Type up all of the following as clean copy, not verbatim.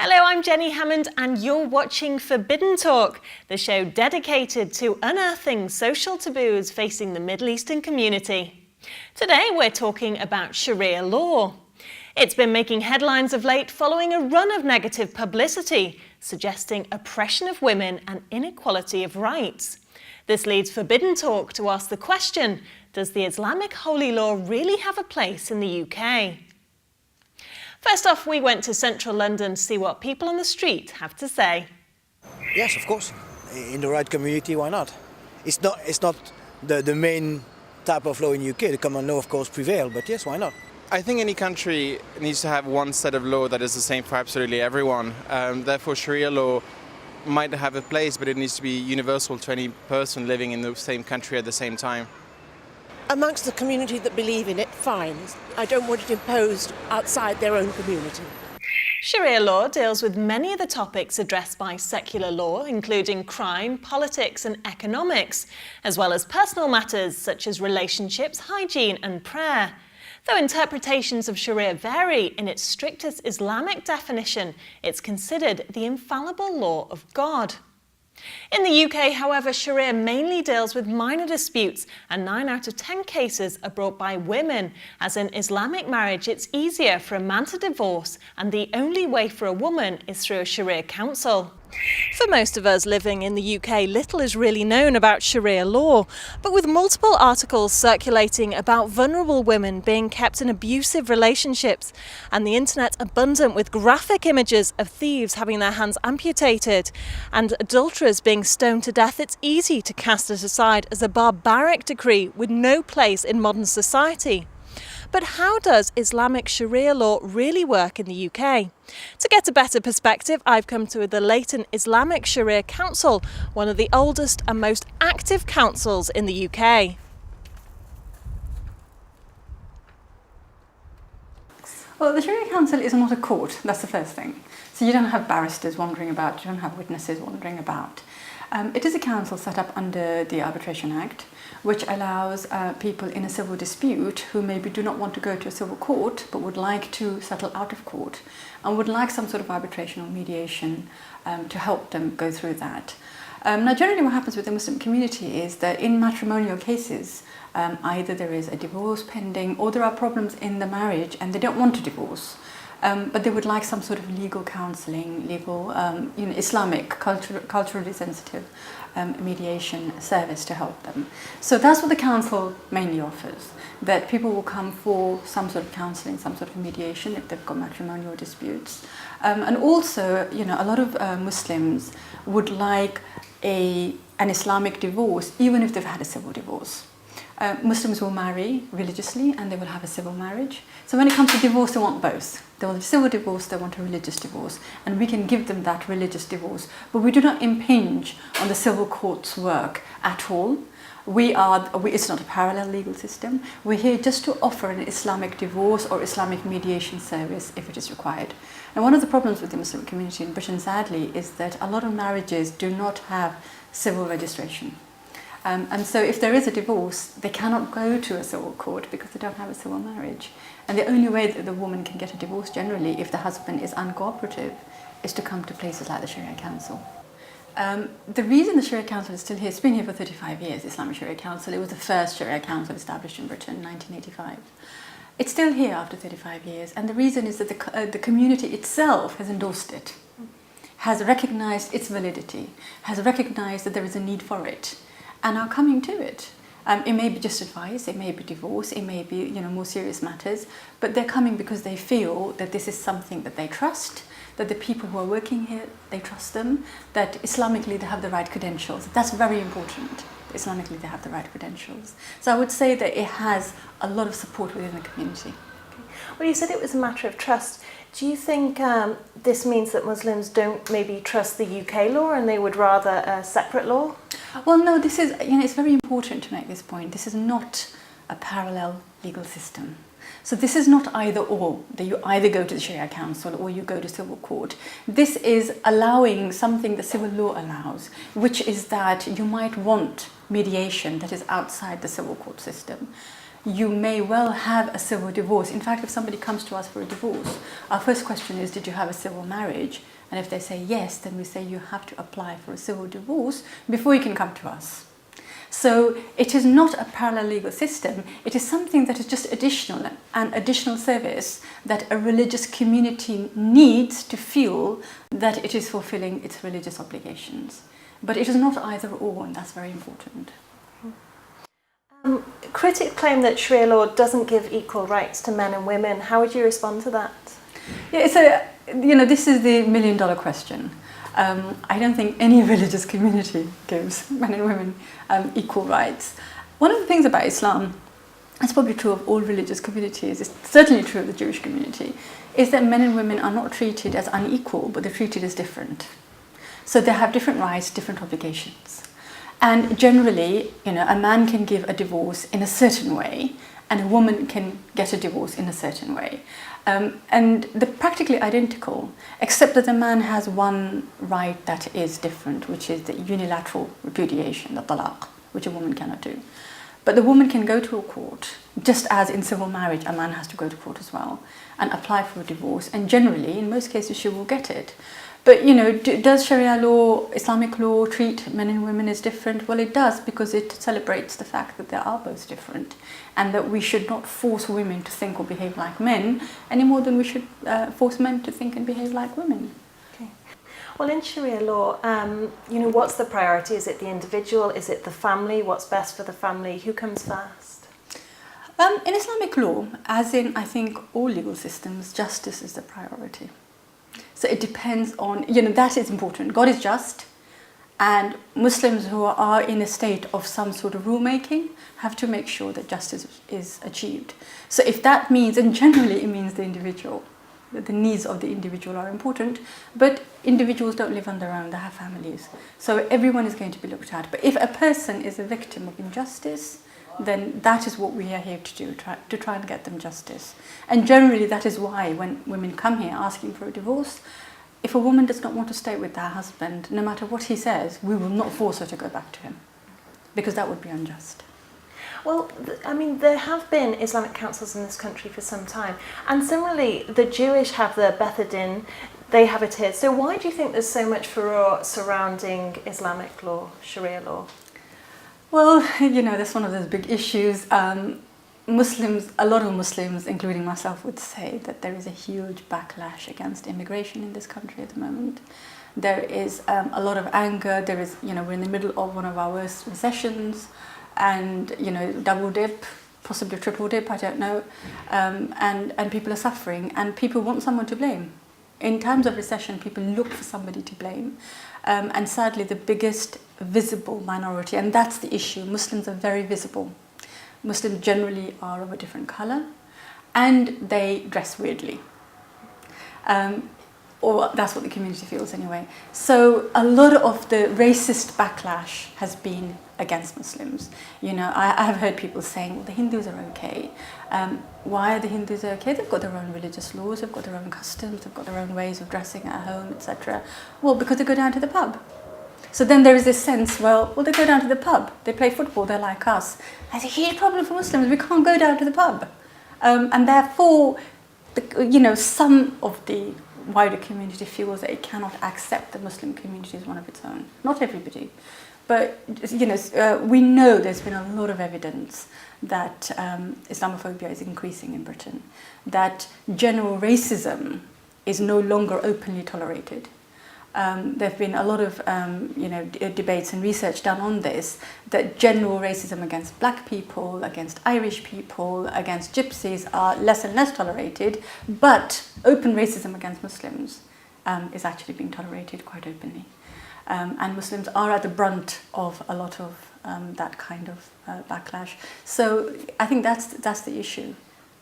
Hello, I'm Jenny Hammond and you're watching Forbidden Talk, the show dedicated to unearthing social taboos facing the Middle Eastern community. Today we're talking about Sharia law. It's been making headlines of late following a run of negative publicity, suggesting oppression of women and inequality of rights. This leads Forbidden Talk to ask the question, does the Islamic holy law really have a place in the UK? First off, we went to central London to see what people on the street have to say. Yes, of course. In the right community, why not? It's not the main type of law in UK. The common law, of course, prevail, but yes, why not? I think any country needs to have one set of law that is the same for absolutely everyone. Therefore, Sharia law might have a place, but it needs to be universal to any person living in the same country at the same time. Amongst the community that believe in it, fine. I don't want it imposed outside their own community. Sharia law deals with many of the topics addressed by secular law, including crime, politics and economics, as well as personal matters such as relationships, hygiene and prayer. Though interpretations of Sharia vary, in its strictest Islamic definition, it's considered the infallible law of God. In the UK, however, Sharia mainly deals with minor disputes, and 9 out of 10 cases are brought by women, as in Islamic marriage it's easier for a man to divorce, and the only way for a woman is through a Sharia Council. For most of us living in the UK, little is really known about Sharia law, but with multiple articles circulating about vulnerable women being kept in abusive relationships and the internet abundant with graphic images of thieves having their hands amputated and adulterers being stoned to death, it's easy to cast it aside as a barbaric decree with no place in modern society. But how does Islamic Sharia law really work in the UK? To get a better perspective, I've come to the Leighton Islamic Sharia Council, one of the oldest and most active councils in the UK. Well, the Sharia Council is not a court, that's the first thing. So you don't have barristers wandering about, you don't have witnesses wandering about. It is a council set up under the Arbitration Act, which allows people in a civil dispute who maybe do not want to go to a civil court but would like to settle out of court and would like some sort of arbitration or mediation to help them go through that. Now, generally what happens with the Muslim community is that in matrimonial cases, either there is a divorce pending or there are problems in the marriage and they don't want to divorce. But they would like some sort of legal counselling, legal, Islamic, culturally sensitive mediation service to help them. So that's what the council mainly offers, that people will come for some sort of counselling, some sort of mediation if they've got matrimonial disputes. And also, a lot of Muslims would like an Islamic divorce, even if they've had a civil divorce. Muslims will marry religiously and they will have a civil marriage. So when it comes to divorce, they want both. They want a civil divorce, they want a religious divorce, and we can give them that religious divorce. But we do not impinge on the civil court's work at all. It's not a parallel legal system. We're here just to offer an Islamic divorce or Islamic mediation service if it is required. Now, one of the problems with the Muslim community in Britain, sadly, is that a lot of marriages do not have civil registration. And so if there is a divorce, they cannot go to a civil court because they don't have a civil marriage. And the only way that the woman can get a divorce generally, if the husband is uncooperative, is to come to places like the Sharia Council. The reason the Sharia Council is still here, it's been here for 35 years, the Islamic Sharia Council. It was the first Sharia Council established in Britain in 1985. It's still here after 35 years, and the reason is that the community itself has endorsed it, has recognised its validity, has recognised that there is a need for it, and are coming to it. It may be just advice, it may be divorce, it may be more serious matters, but they're coming because they feel that this is something that they trust, that the people who are working here, they trust them, that Islamically they have the right credentials. That's very important. Islamically they have the right credentials. So I would say that it has a lot of support within the community. Well, you said it was a matter of trust. Do you think this means that Muslims don't maybe trust the UK law and they would rather a separate law? Well, no, this is, it's very important to make this point. This is not a parallel legal system. So this is not either or, that you either go to the Sharia Council or you go to civil court. This is allowing something the civil law allows, which is that you might want mediation that is outside the civil court system. you may well have a civil divorce. In fact, if somebody comes to us for a divorce, our first question is, did you have a civil marriage? And if they say yes, then we say you have to apply for a civil divorce before you can come to us. So it is not a parallel legal system. It is something that is just additional, an additional service that a religious community needs to feel that it is fulfilling its religious obligations. But it is not either or, and that's very important. Critics claim that Sharia law doesn't give equal rights to men and women. How would you respond to that? Yeah, this is the million-dollar question. I don't think any religious community gives men and women equal rights. One of the things about Islam, it's probably true of all religious communities, it's certainly true of the Jewish community, is that men and women are not treated as unequal, but they're treated as different. So they have different rights, different obligations. And generally, a man can give a divorce in a certain way, and a woman can get a divorce in a certain way. And they're practically identical, except that the man has one right that is different, which is the unilateral repudiation, the talaq, which a woman cannot do. But the woman can go to a court, just as in civil marriage, a man has to go to court as well, and apply for a divorce. And generally, in most cases, she will get it. But, does Sharia law, Islamic law, treat men and women as different? Well, it does, because it celebrates the fact that they are both different, and that we should not force women to think or behave like men any more than we should force men to think and behave like women. Okay. Well, in Sharia law, what's the priority? Is it the individual? Is it the family? What's best for the family? Who comes first? In Islamic law, as in, I think, all legal systems, justice is the priority. So it depends on, that is important. God is just, and Muslims who are in a state of some sort of rulemaking have to make sure that justice is achieved. So if that means, and generally it means the individual, that the needs of the individual are important, but individuals don't live on their own, they have families. So everyone is going to be looked at. But if a person is a victim of injustice, then that is what we are here to do, to try and get them justice. And generally that is why when women come here asking for a divorce, if a woman does not want to stay with her husband, no matter what he says, we will not force her to go back to him, because that would be unjust. Well, there have been Islamic councils in this country for some time, and similarly, the Jewish have the Beth Din, they have it here. So why do you think there's so much furore surrounding Islamic law, Sharia law? Well, that's one of those big issues. Muslims, a lot of Muslims, including myself, would say that there is a huge backlash against immigration in this country at the moment. There is a lot of anger. There is, we're in the middle of one of our worst recessions, and double dip, possibly triple dip, I don't know, and people are suffering, and people want someone to blame. In times of recession, people look for somebody to blame, and sadly, the biggest visible minority, and that's the issue. Muslims are very visible. Muslims generally are of a different colour, and they dress weirdly. Or that's what the community feels anyway. So a lot of the racist backlash has been against Muslims. I have heard people saying, well, the Hindus are okay. Why are the Hindus okay? They've got their own religious laws, they've got their own customs, they've got their own ways of dressing at home, etc. Well, because they go down to the pub. So then there is this sense, well, they go down to the pub, they play football, they're like us. That's a huge problem for Muslims, we can't go down to the pub. And therefore, some of the wider community feels that it cannot accept the Muslim community as one of its own. Not everybody. But, we know there's been a lot of evidence that Islamophobia is increasing in Britain, that general racism is no longer openly tolerated. There have been a lot of debates and research done on this, that general racism against black people, against Irish people, against gypsies are less and less tolerated, but open racism against Muslims is actually being tolerated quite openly. And Muslims are at the brunt of a lot of that kind of backlash. So I think that's the issue,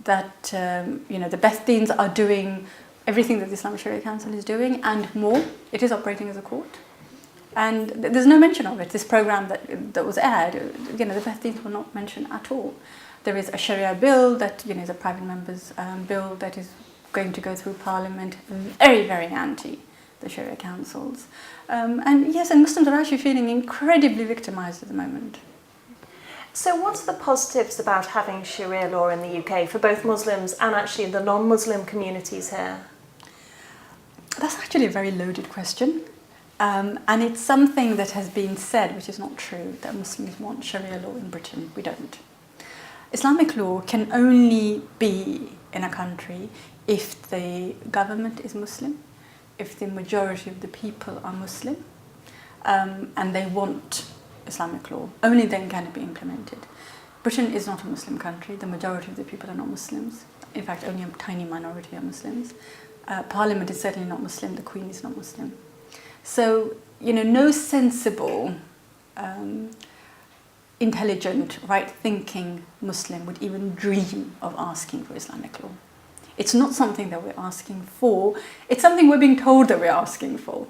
that the Beth Dins are doing everything that the Islamic Sharia Council is doing and more. It is operating as a court, and there's no mention of it. This program that was aired, the Beth Dins were not mentioned at all. There is a Sharia bill that is a private member's bill that is going to go through Parliament, very, very anti the Sharia councils. And Muslims are actually feeling incredibly victimised at the moment. So what's the positives about having Sharia law in the UK for both Muslims and actually the non-Muslim communities here? That's actually a very loaded question. And it's something that has been said, which is not true, that Muslims want Sharia law in Britain. We don't. Islamic law can only be in a country if the government is Muslim, if the majority of the people are Muslim, and they want Islamic law. Only then can it be implemented. Britain is not a Muslim country. The majority of the people are not Muslims. In fact, only a tiny minority are Muslims. Parliament is certainly not Muslim. The Queen is not Muslim. So, no sensible, intelligent, right-thinking Muslim would even dream of asking for Islamic law. It's not something that we're asking for. It's something we're being told that we're asking for.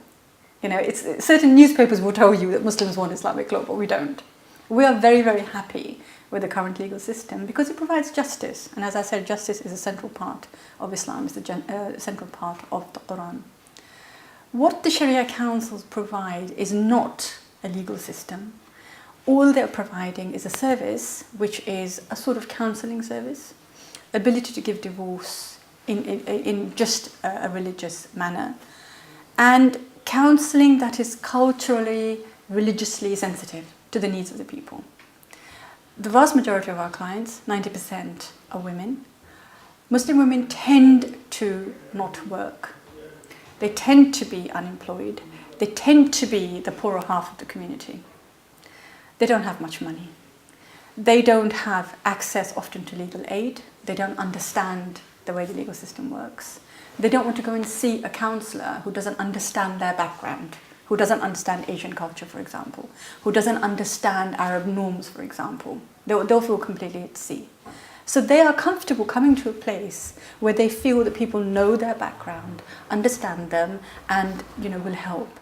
Certain newspapers will tell you that Muslims want Islamic law, but we don't. We are very, very happy with the current legal system because it provides justice. And as I said, justice is a central part of Islam, it's the central part of the Quran. What the Sharia councils provide is not a legal system. All they're providing is a service, which is a sort of counselling service, ability to give divorce in just a religious manner, and counselling that is culturally, religiously sensitive to the needs of the people. The vast majority of our clients, 90%, are women. Muslim women tend to not work. They tend to be unemployed. They tend to be the poorer half of the community. They don't have much money. They don't have access often to legal aid. They don't understand the way the legal system works. They don't want to go and see a counsellor who doesn't understand their background, who doesn't understand Asian culture, for example, who doesn't understand Arab norms, for example. They'll feel completely at sea. So they are comfortable coming to a place where they feel that people know their background, understand them, and will help.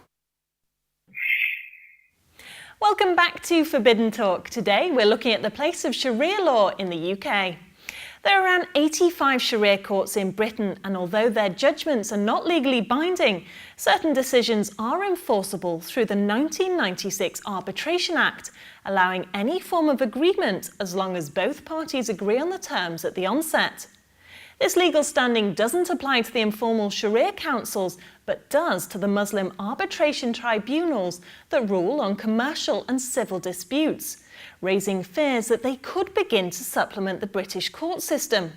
Welcome back to Forbidden Talk. Today we're looking at the place of Sharia law in the UK. There are around 85 Sharia courts in Britain, and although their judgments are not legally binding, certain decisions are enforceable through the 1996 Arbitration Act, allowing any form of agreement as long as both parties agree on the terms at the onset. This legal standing doesn't apply to the informal Sharia councils, but does to the Muslim arbitration tribunals that rule on commercial and civil disputes, raising fears that they could begin to supplement the British court system.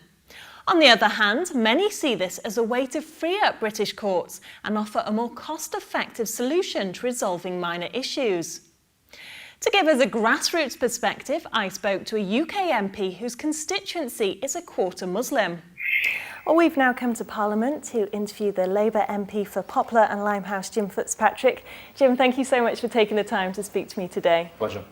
On the other hand, many see this as a way to free up British courts and offer a more cost-effective solution to resolving minor issues. To give us a grassroots perspective, I spoke to a UK MP whose constituency is a quarter Muslim. Well, we've now come to Parliament to interview the Labour MP for Poplar and Limehouse, Jim Fitzpatrick. Jim, thank you so much for taking the time to speak to me today. Pleasure.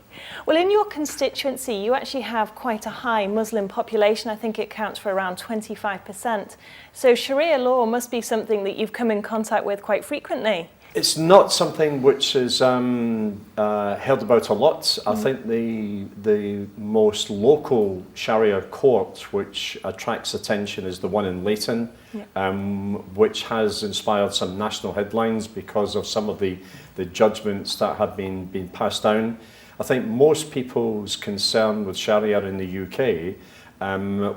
Well, in your constituency, you actually have quite a high Muslim population. I think it counts for around 25%. So Sharia law must be something that you've come in contact with quite frequently. It's not something which is heard about a lot. I think the most local Sharia court which attracts attention is the one in Leighton, which has inspired some national headlines because of some of the judgments that have been passed down. I think most people's concern with Sharia in the UK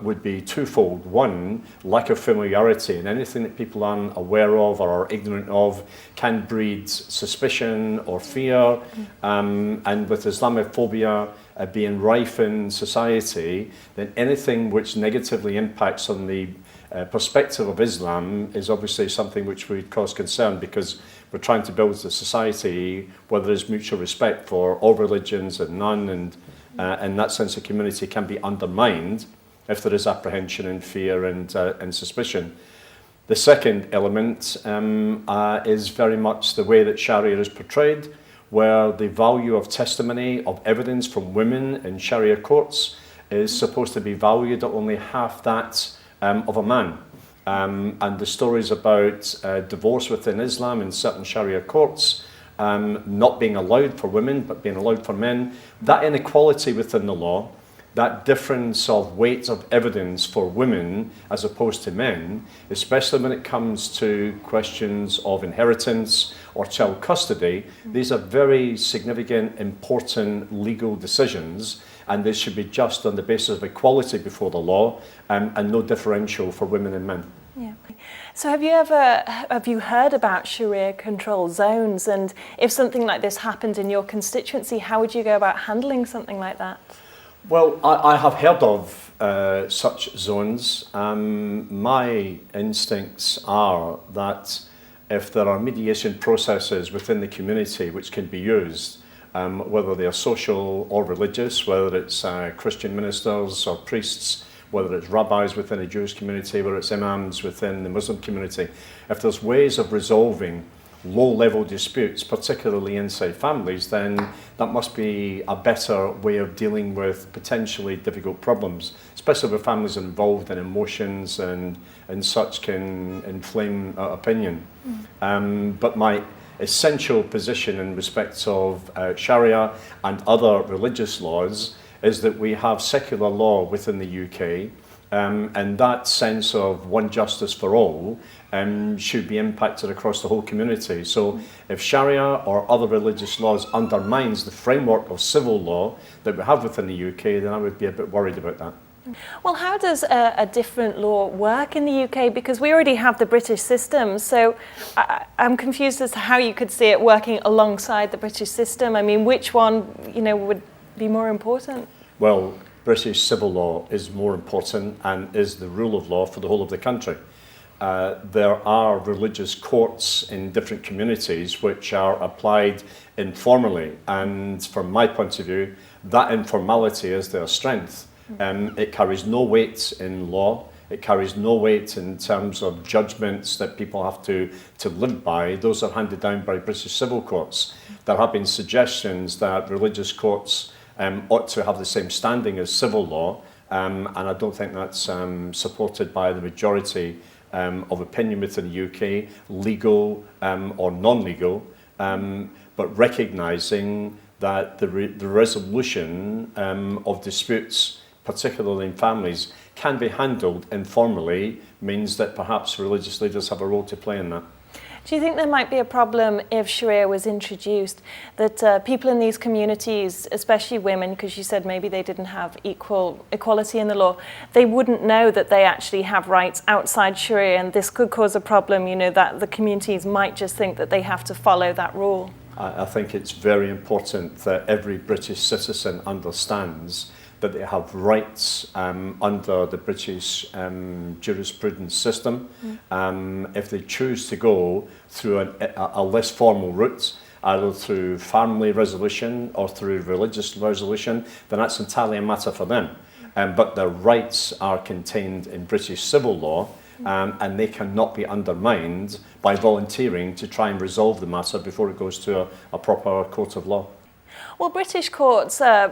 would be twofold. One, lack of familiarity, and anything that people aren't aware of or are ignorant of can breed suspicion or fear. And with Islamophobia being rife in society, then anything which negatively impacts on the perspective of Islam is obviously something which would cause concern, because we're trying to build a society where there is mutual respect for all religions and none, and that sense of community can be undermined if there is apprehension and fear and suspicion. The second element is very much the way that Sharia is portrayed, where the value of testimony, of evidence from women in Sharia courts is supposed to be valued at only half that of a man. And the stories about divorce within Islam in certain Sharia courts not being allowed for women but being allowed for men, that inequality within the law, that difference of weight of evidence for women as opposed to men, especially when it comes to questions of inheritance or child custody, these are very significant, important legal decisions, and they should be just on the basis of equality before the law, and no differential for women and men. Yeah. So have you heard about Sharia control zones, and if something like this happened in your constituency, how would you go about handling something like that? Well, I have heard of such zones. My instincts are that if there are mediation processes within the community which can be used, whether they are social or religious, whether it's Christian ministers or priests, whether it's rabbis within a Jewish community, whether it's imams within the Muslim community, if there's ways of resolving low-level disputes, particularly inside families, then that must be a better way of dealing with potentially difficult problems, especially where families are involved in emotions and such can inflame opinion. But my essential position in respect of Sharia and other religious laws is that we have secular law within the UK, and that sense of one justice for all should be impacted across the whole community. So if Sharia or other religious laws undermines the framework of civil law that we have within the UK, then I would be a bit worried about that. Well, how does a different law work in the UK? Because we already have the British system, so I'm confused as to how you could see it working alongside the British system. I mean, which one, would be more important? Well, British civil law is more important and is the rule of law for the whole of the country. There are religious courts in different communities which are applied informally, and from my point of view, that informality is their strength. It carries no weight in law. It carries no weight in terms of judgments that people have to live by. Those are handed down by British civil courts. There have been suggestions that religious courts ought to have the same standing as civil law, and I don't think that's supported by the majority of opinion within the UK, legal or non-legal, but recognising that the resolution of disputes, particularly in families, can be handled informally, means that perhaps religious leaders have a role to play in that. Do you think there might be a problem if Sharia was introduced, that people in these communities, especially women, because you said maybe they didn't have equality in the law, they wouldn't know that they actually have rights outside Sharia, and this could cause a problem, that the communities might just think that they have to follow that rule? I think it's very important that every British citizen understands that they have rights under the British jurisprudence system. If they choose to go through a less formal route, either through family resolution or through religious resolution, then that's entirely a matter for them. But their rights are contained in British civil law, and they cannot be undermined by volunteering to try and resolve the matter before it goes to a proper court of law. Well, British courts, they're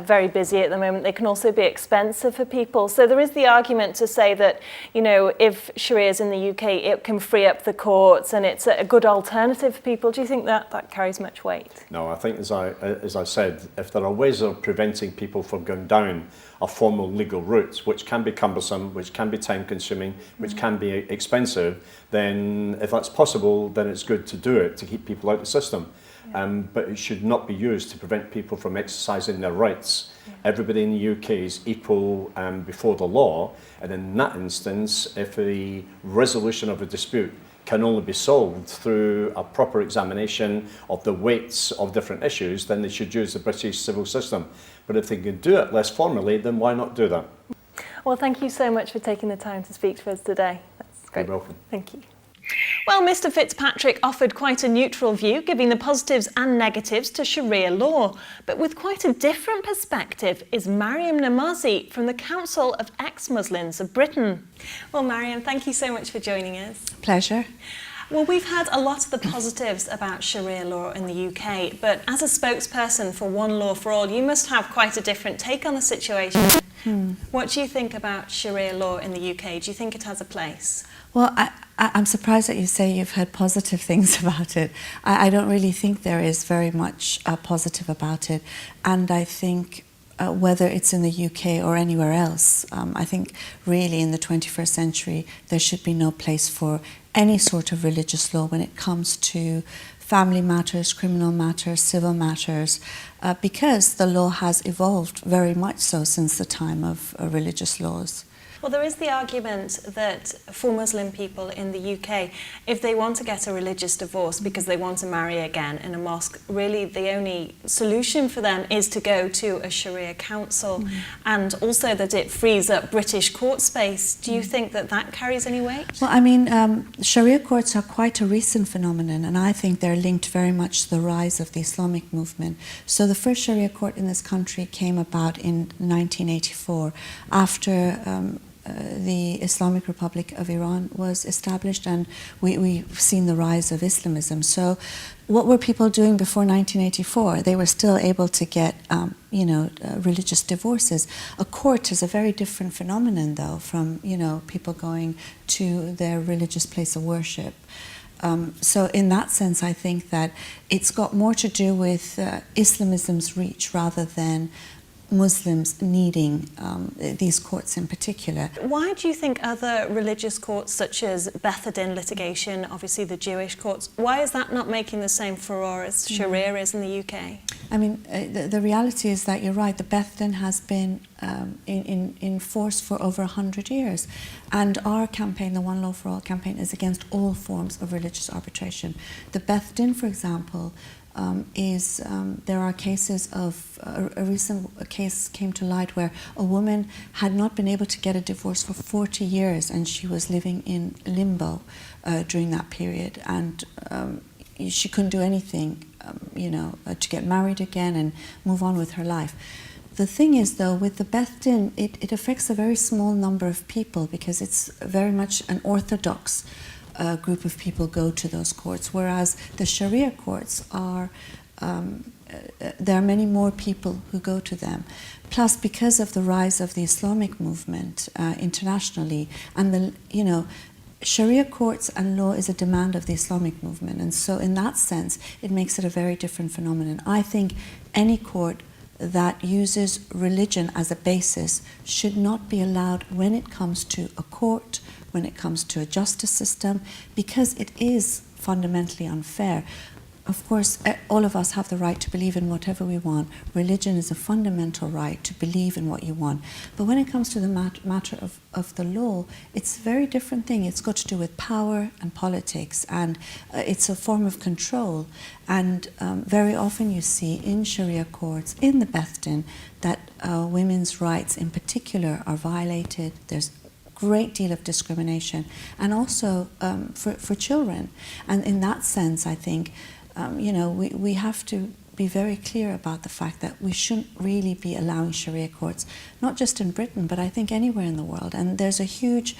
very busy at the moment. They can also be expensive for people. So there is the argument to say that, if Sharia is in the UK, it can free up the courts and it's a good alternative for people. Do you think that carries much weight? No, I think, as I said, if there are ways of preventing people from going down a formal legal route, which can be cumbersome, which can be time-consuming, which can be expensive, then if that's possible, then it's good to do it, to keep people out of the system. But it should not be used to prevent people from exercising their rights. Everybody in the UK is equal before the law, and in that instance, if the resolution of a dispute can only be solved through a proper examination of the weights of different issues, then they should use the British civil system. But if they can do it less formally, then why not do that? Well, thank you so much for taking the time to speak to us today. That's great. You're welcome. Thank you. Well, Mr. Fitzpatrick offered quite a neutral view, giving the positives and negatives to Sharia law. But with quite a different perspective is Mariam Namazi from the Council of Ex-Muslims of Britain. Well, Mariam, thank you so much for joining us. Pleasure. Well, we've heard a lot of the positives about Sharia law in the UK, but as a spokesperson for One Law for All, you must have quite a different take on the situation. What do you think about Sharia law in the UK? Do you think it has a place? Well, I'm surprised that you say you've heard positive things about it. I don't really think there is very much positive about it. And I think whether it's in the UK or anywhere else, I think really in the 21st century there should be no place for any sort of religious law when it comes to family matters, criminal matters, civil matters, because the law has evolved very much so since the time of religious laws. Well, there is the argument that for Muslim people in the UK, if they want to get a religious divorce because they want to marry again in a mosque, really the only solution for them is to go to a Sharia Council, and also that it frees up British court space. Do you think that that carries any weight? Well, I mean, Sharia courts are quite a recent phenomenon, and I think they're linked very much to the rise of the Islamic movement. So the first Sharia court in this country came about in 1984 after the Islamic Republic of Iran was established, and we've seen the rise of Islamism. So what were people doing before 1984? They were still able to get religious divorces. A court is a very different phenomenon, though, from people going to their religious place of worship. So in that sense, I think that it's got more to do with Islamism's reach rather than Muslims needing these courts in particular. Why do you think other religious courts, such as Beth Din litigation, obviously the Jewish courts, why is that not making the same furore as Sharia is in the UK? I mean, the reality is that you're right. The Beth Din has been in force for over 100 years. And our campaign, the One Law for All campaign, is against all forms of religious arbitration. The Beth Din, for example, there are cases of a recent case came to light where a woman had not been able to get a divorce for 40 years, and she was living in limbo during that period, and she couldn't do anything to get married again and move on with her life. The thing is, though, with the Beth Din, it affects a very small number of people because it's very much an orthodox group of people go to those courts, whereas the Sharia courts are, there are many more people who go to them. Plus, because of the rise of the Islamic movement internationally, and Sharia courts and law is a demand of the Islamic movement, and so in that sense, it makes it a very different phenomenon. I think any court that uses religion as a basis should not be allowed when it comes to a court, when it comes to a justice system, because it is fundamentally unfair. Of course, all of us have the right to believe in whatever we want. Religion is a fundamental right to believe in what you want. But when it comes to the matter of the law, it's a very different thing. It's got to do with power and politics, and it's a form of control. And very often you see in Sharia courts, in the Beth Din, that women's rights in particular are violated. There's great deal of discrimination, and also for children. And in that sense, I think, we have to be very clear about the fact that we shouldn't really be allowing Sharia courts, not just in Britain, but I think anywhere in the world. And there's a huge,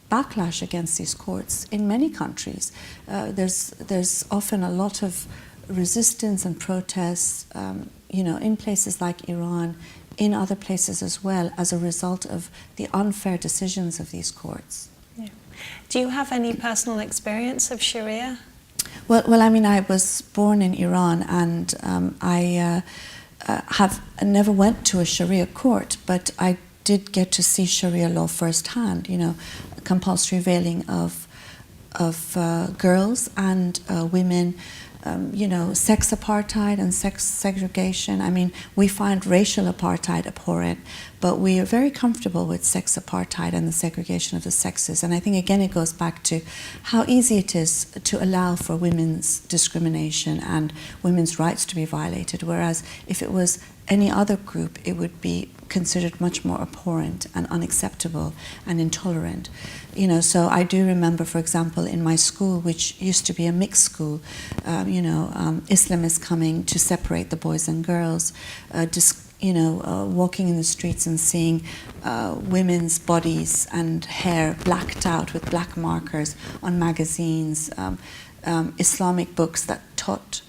backlash against these courts in many countries. There's often a lot of resistance and protests, in places like Iran, in other places as well, as a result of the unfair decisions of these courts. Yeah. Do you have any personal experience of Sharia? Well, I mean, I was born in Iran, and I have never went to a Sharia court, but I did get to see Sharia law firsthand. Compulsory veiling of girls and women. Sex apartheid and sex segregation. I mean, we find racial apartheid abhorrent, but we are very comfortable with sex apartheid and the segregation of the sexes. And I think, again, it goes back to how easy it is to allow for women's discrimination and women's rights to be violated, whereas if it was any other group, it would be considered much more abhorrent and unacceptable and intolerant. So I do remember, for example, in my school, which used to be a mixed school, Islamists coming to separate the boys and girls, walking in the streets and seeing women's bodies and hair blacked out with black markers on magazines, Islamic books that taught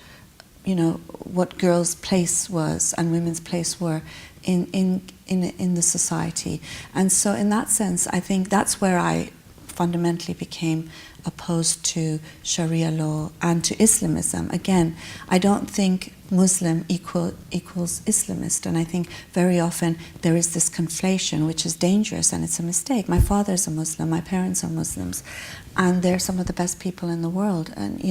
what girls' place was and women's place were in the society. And so in that sense, I think that's where I fundamentally became opposed to Sharia law and to Islamism. Again, I don't think Muslim equals Islamist. And I think very often there is this conflation, which is dangerous, and it's a mistake. My father is a Muslim, my parents are Muslims, and they're some of the best people in the world. And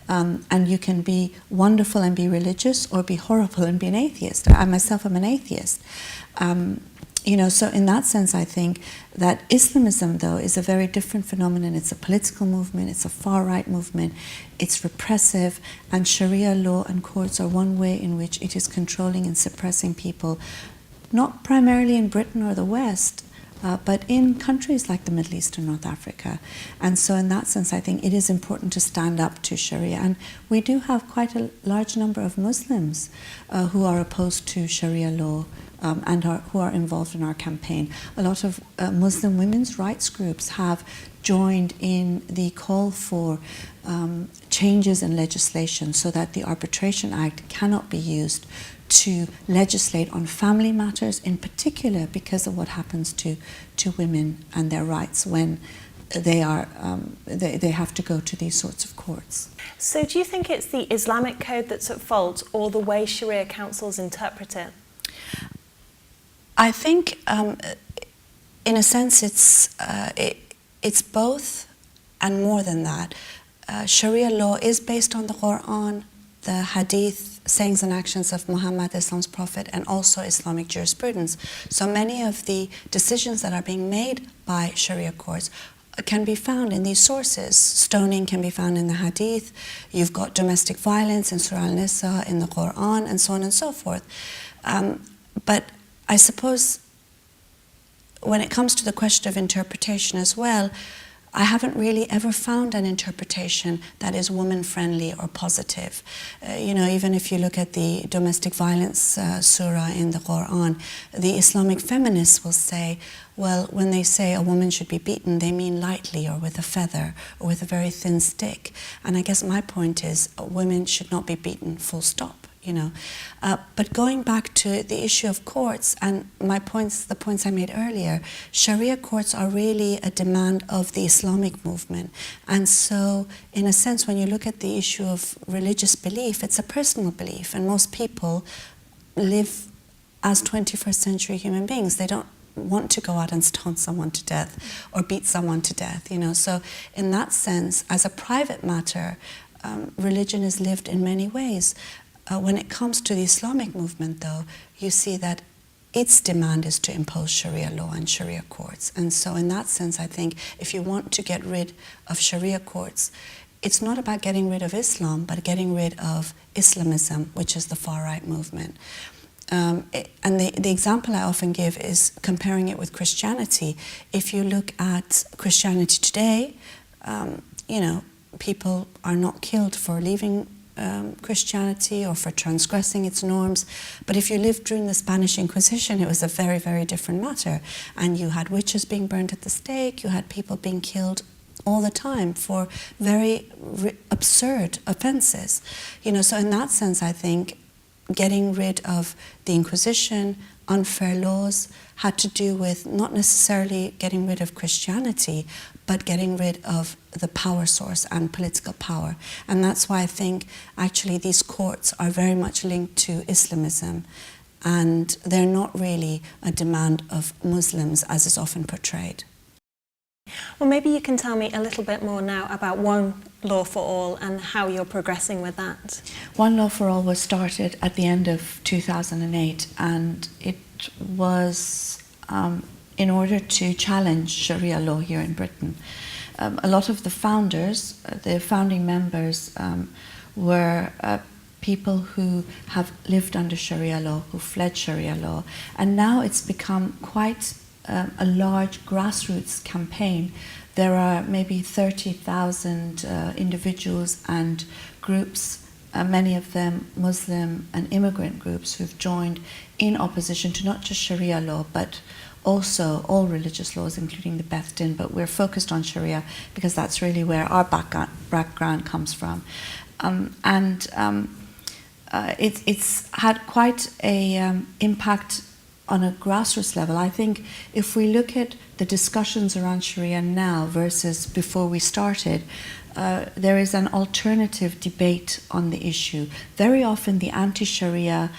and you can be wonderful and be religious, or be horrible and be an atheist. I myself am an atheist. So in that sense, I think that Islamism, though, is a very different phenomenon. It's a political movement, it's a far-right movement, it's repressive, and Sharia law and courts are one way in which it is controlling and suppressing people, not primarily in Britain or the West, but in countries like the Middle East and North Africa. And so in that sense, I think it is important to stand up to Sharia. And we do have quite a large number of Muslims who are opposed to Sharia law and who are involved in our campaign. A lot of Muslim women's rights groups have joined in the call for changes in legislation so that the Arbitration Act cannot be used to legislate on family matters, in particular because of what happens to women and their rights when they have to go to these sorts of courts. So do you think it's the Islamic code that's at fault, or the way Sharia councils interpret it? I think, in a sense, it's both and more than that. Sharia law is based on the Quran, the Hadith, sayings and actions of Muhammad, Islam's prophet, and also Islamic jurisprudence. So many of the decisions that are being made by Sharia courts can be found in these sources. Stoning can be found in the Hadith. You've got domestic violence in Surah Al-Nisa, in the Quran, and so on and so forth. But I suppose when it comes to the question of interpretation as well, I haven't really ever found an interpretation that is woman-friendly or positive. Even if you look at the domestic violence surah in the Quran, the Islamic feminists will say, well, when they say a woman should be beaten, they mean lightly or with a feather or with a very thin stick. And I guess my point is women should not be beaten, full stop. But going back to the issue of courts and the points I made earlier, Sharia courts are really a demand of the Islamic movement. And so, in a sense, when you look at the issue of religious belief, it's a personal belief, and most people live as 21st century human beings. They don't want to go out and stone someone to death or beat someone to death, So in that sense, as a private matter, religion is lived in many ways. When it comes to the Islamic movement, though, you see that its demand is to impose Sharia law and Sharia courts. And so in that sense, I think if you want to get rid of Sharia courts, it's not about getting rid of Islam, but getting rid of Islamism, which is the far-right movement. And the example I often give is comparing it with Christianity. If you look at Christianity today, people are not killed for leaving Christianity or for transgressing its norms. But if you lived during the Spanish Inquisition, it was a very, very different matter. And you had witches being burned at the stake, you had people being killed all the time for very absurd offenses. So in that sense, I think getting rid of the Inquisition, unfair laws, had to do with not necessarily getting rid of Christianity, but getting rid of the power source and political power. And that's why I think actually these courts are very much linked to Islamism, and they're not really a demand of Muslims as is often portrayed. Well, maybe you can tell me a little bit more now about One Law for All and how you're progressing with that. One Law for All was started at the end of 2008, and it was in order to challenge Sharia law here in Britain. A lot of the founders, the founding members, were people who have lived under Sharia law, who fled Sharia law, and now it's become quite a large grassroots campaign. There are maybe 30,000 individuals and groups, many of them Muslim and immigrant groups, who've joined in opposition to not just Sharia law, but also all religious laws, including the Beth Din, but we're focused on Sharia because that's really where our background comes from. It's had quite a impact on a grassroots level, I think if we look at the discussions around Sharia now versus before we started, there is an alternative debate on the issue. Very often the anti-Sharia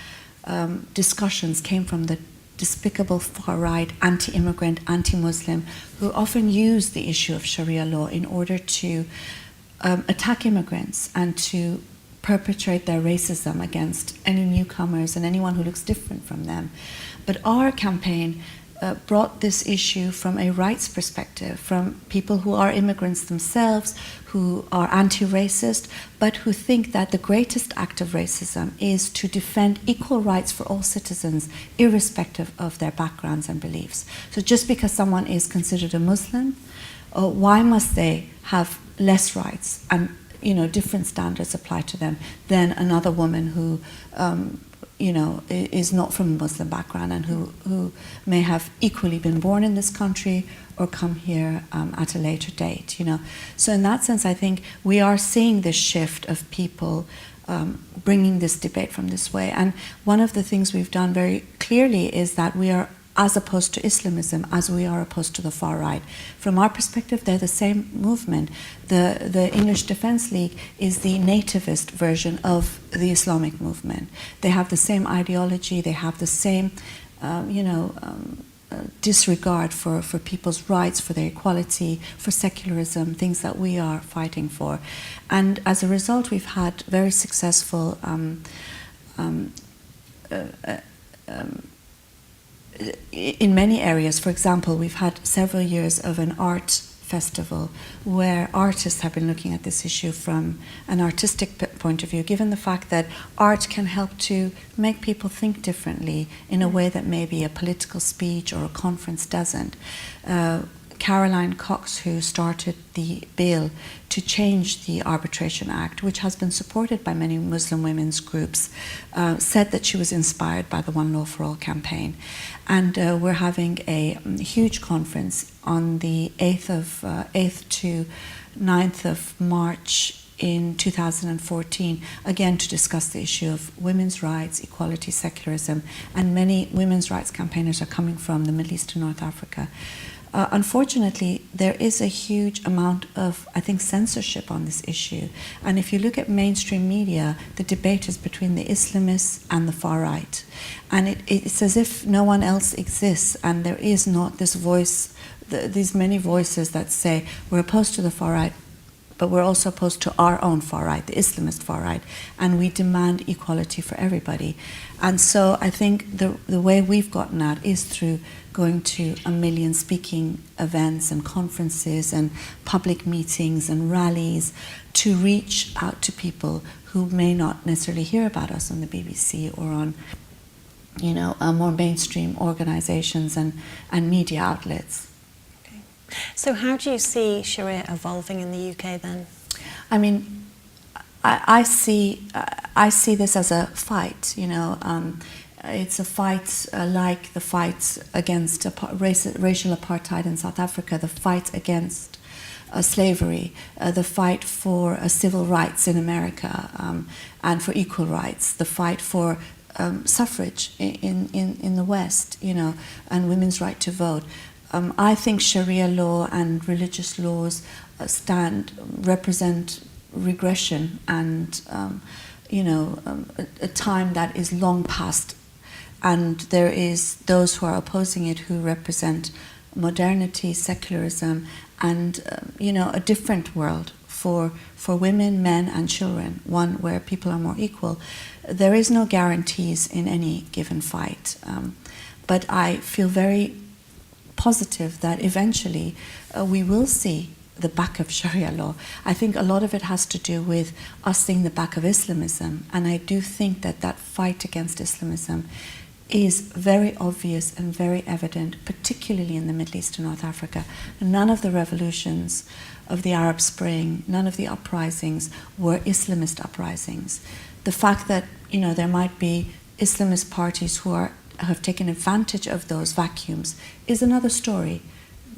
discussions came from the despicable far-right, anti-immigrant, anti-Muslim, who often use the issue of Sharia law in order to attack immigrants and to perpetrate their racism against any newcomers and anyone who looks different from them. But our campaign brought this issue from a rights perspective, from people who are immigrants themselves, who are anti-racist, but who think that the greatest act of racism is to defend equal rights for all citizens, irrespective of their backgrounds and beliefs. So just because someone is considered a Muslim, why must they have less rights and different standards apply to them than another woman who is not from a Muslim background and who may have equally been born in this country or come here at a later date, So in that sense, I think we are seeing this shift of people bringing this debate from this way. And one of the things we've done very clearly is that we are as opposed to Islamism as we are opposed to the far right. From our perspective, they're the same movement. The English Defence League is the nativist version of the Islamic movement. They have the same ideology, they have the same, disregard for people's rights, for their equality, for secularism, things that we are fighting for. And as a result, we've had very successful in many areas. For example, we've had several years of an art festival where artists have been looking at this issue from an artistic point of view, given the fact that art can help to make people think differently in a way that maybe a political speech or a conference doesn't. Caroline Cox, who started the bill to change the Arbitration Act, which has been supported by many Muslim women's groups, said that she was inspired by the One Law for All campaign. And we're having a huge conference on the 8th to 9th of March in 2014, again to discuss the issue of women's rights, equality, secularism, and many women's rights campaigners are coming from the Middle East and North Africa. Unfortunately, there is a huge amount of, I think, censorship on this issue. And if you look at mainstream media, the debate is between the Islamists and the far right. And it's as if no one else exists, and there is not this voice, these many voices that say, we're opposed to the far right, but we're also opposed to our own far right, the Islamist far right, and we demand equality for everybody. And so I think the way we've gotten at is through going to 1 million speaking events and conferences and public meetings and rallies to reach out to people who may not necessarily hear about us on the BBC or on more mainstream organizations and media outlets. So how do you see Sharia evolving in the UK then? I mean, I see this as a fight, It's a fight like the fight against racial apartheid in South Africa, the fight against slavery, the fight for civil rights in America and for equal rights, the fight for suffrage in the West, and women's right to vote. I think Sharia law and religious laws represent regression and a time that is long past. And there is those who are opposing it who represent modernity, secularism, and a different world for women, men, and children, one where people are more equal. There is no guarantees in any given fight, but I feel very positive that eventually we will see the back of Sharia law. I think a lot of it has to do with us seeing the back of Islamism, and I do think that fight against Islamism is very obvious and very evident, particularly in the Middle East and North Africa. None of the revolutions of the Arab Spring, none of the uprisings were Islamist uprisings. The fact that there might be Islamist parties who have taken advantage of those vacuums is another story.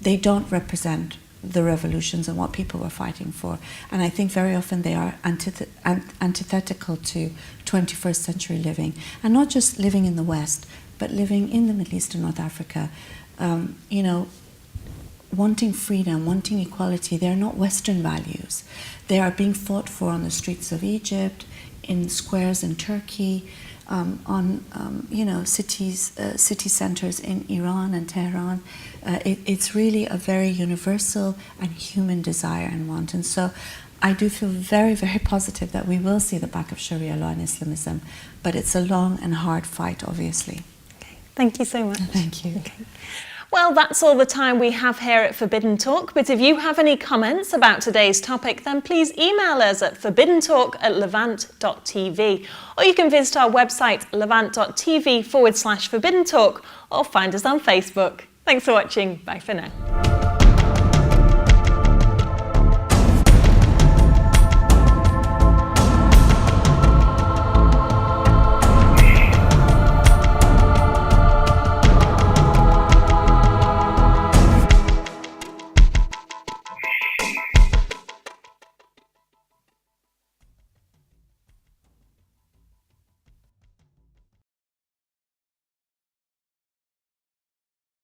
They don't represent the revolutions and what people were fighting for. And I think very often they are antithetical to 21st century living. And not just living in the West, but living in the Middle East and North Africa, you know, wanting freedom, wanting equality, they are not Western values. They are being fought for on the streets of Egypt, in squares in Turkey, you know, city centers in Iran and Tehran. It's really a very universal and human desire and want. And so I do feel very, very positive that we will see the back of Sharia law and Islamism, but it's a long and hard fight, obviously. Okay. Thank you so much. Thank you. Okay. Well, that's all the time we have here at Forbidden Talk, but if you have any comments about today's topic, then please email us at forbiddentalk@levant.tv, or you can visit our website levant.tv/Forbidden Talk, or find us on Facebook. Thanks for watching. Bye for now.